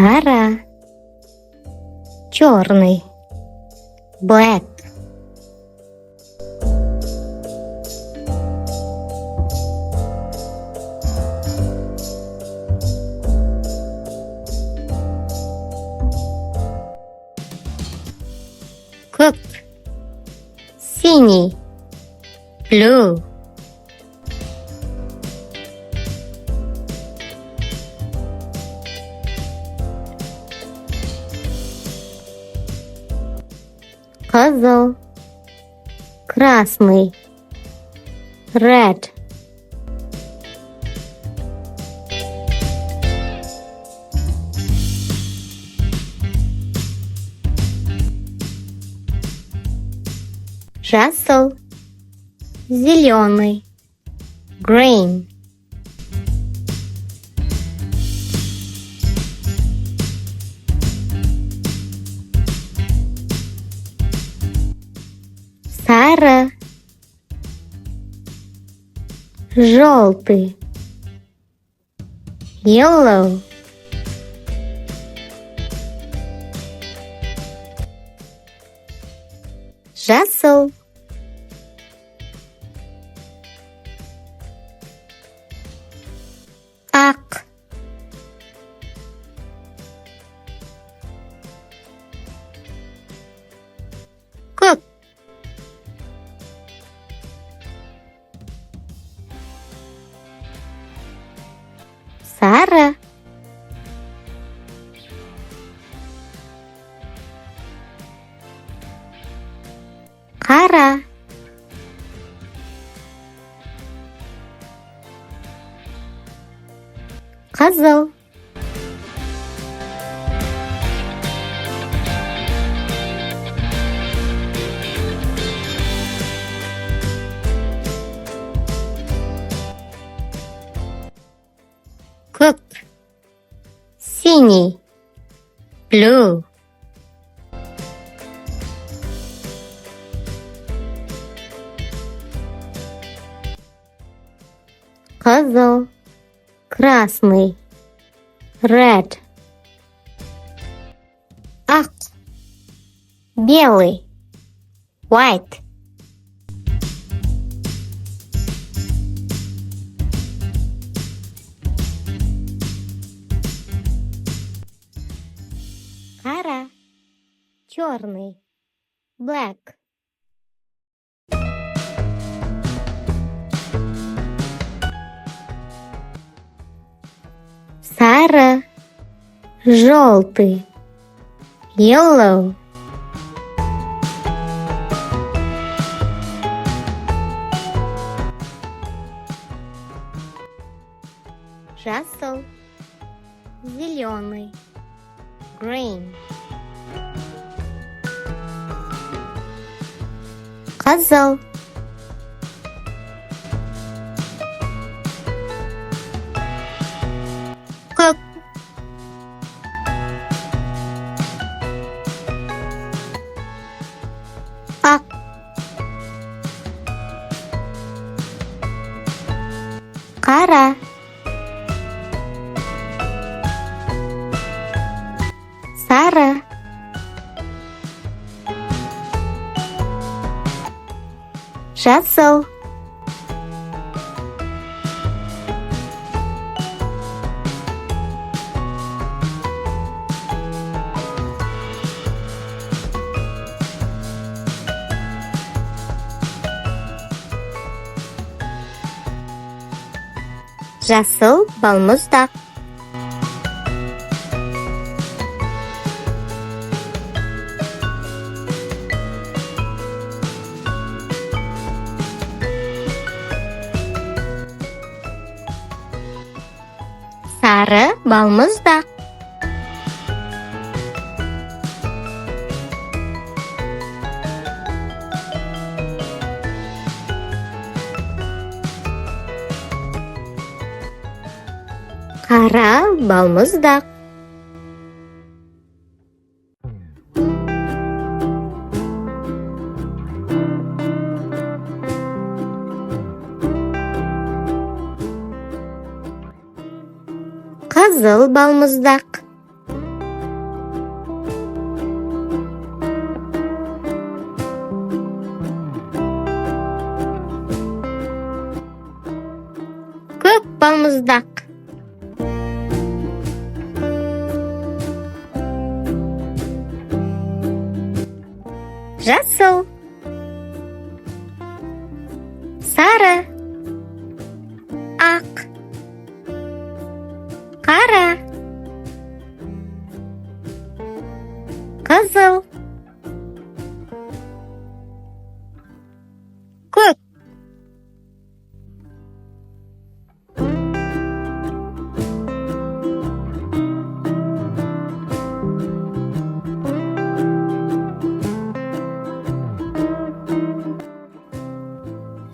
Қара. Черный. Black. Cook. Синий. Blue. Козел. Красный. Red. Жасл. Зеленый. Green. Сара. Желтый. Yellow. Жасл. Ак. Cook. Сара. Қара. Қызыл. Cook. Синий. Blue. Козел. Красный. Red. Ак. Белый. White. Кара. Черный. Black. Сара. Желтый. Yellow. Жасл. Зеленый. Green. Козел. Cook. Ак. Қара. Сара. Жасл. Жасыл балмұздақ. Сары балмұздақ. Қара балмұздақ. Қызыл балмұздақ. балмұздақ. Жасыл, сары, ақ, қара, қызыл, көк.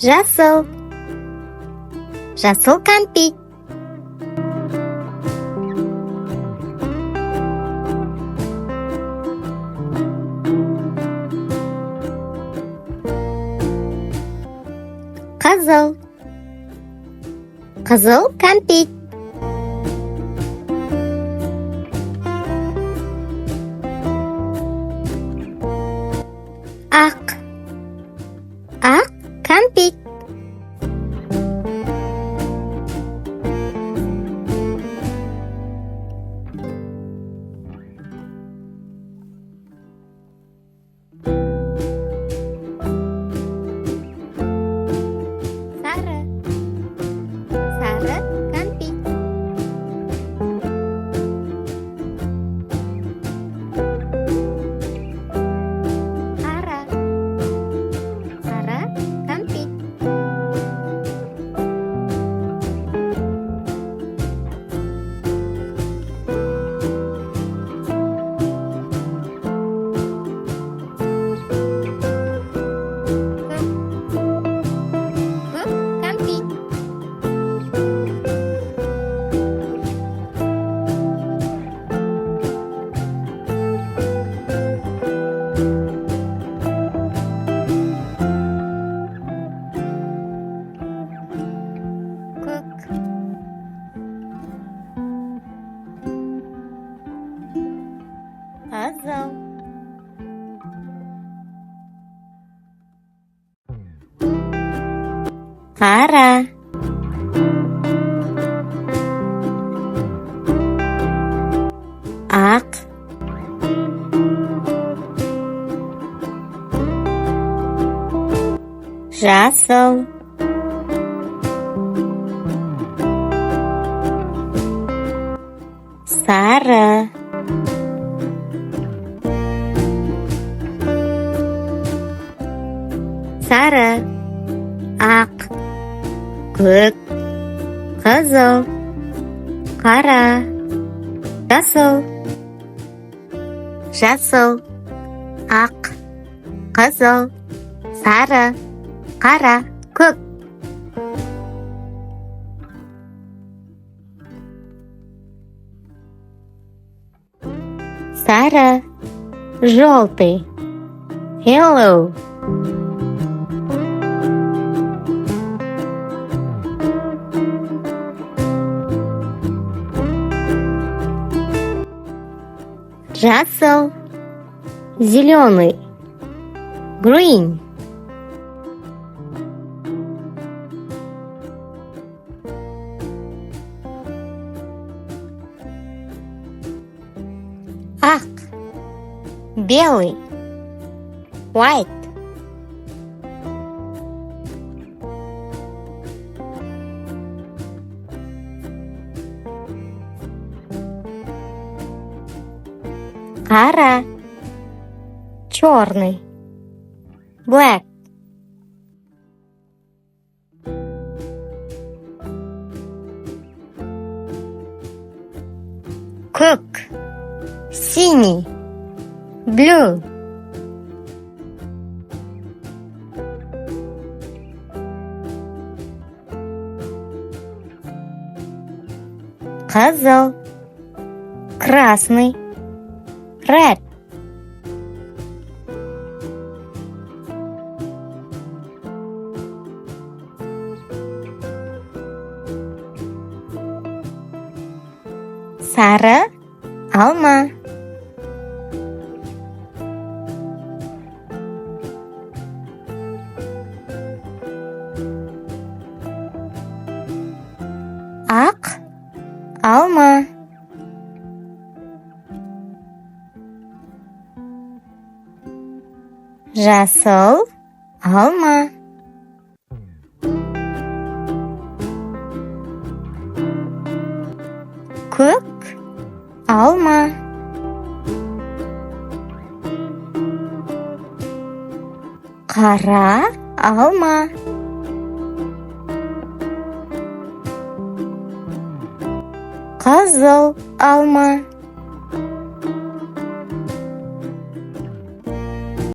Жасыл, жасыл кәмпит. Қызыл, қызыл кәмпит. Ақ, ақ кәмпит. Сары, сары кәмпит. Қара, қара кәмпит. Көк кәмпит. Көк. Қызыл. Қара. Ақ. Жасыл. Сары. Сары. Ақ. Көк. Қызыл. Қара. Жасыл. Жасыл. Ақ. Қызыл. Сары. Қара. Көк. Сары. Желтый. Yellow. Жасыл. Зеленый. Green. Ақ. Белый. White. Қара. Черный. Black. Көк. Синий. Blue. Қызыл. Красный. Red. Сары. Алма. Ақ. Жасыл алма. Көк алма. Қара алма. Қызыл алма.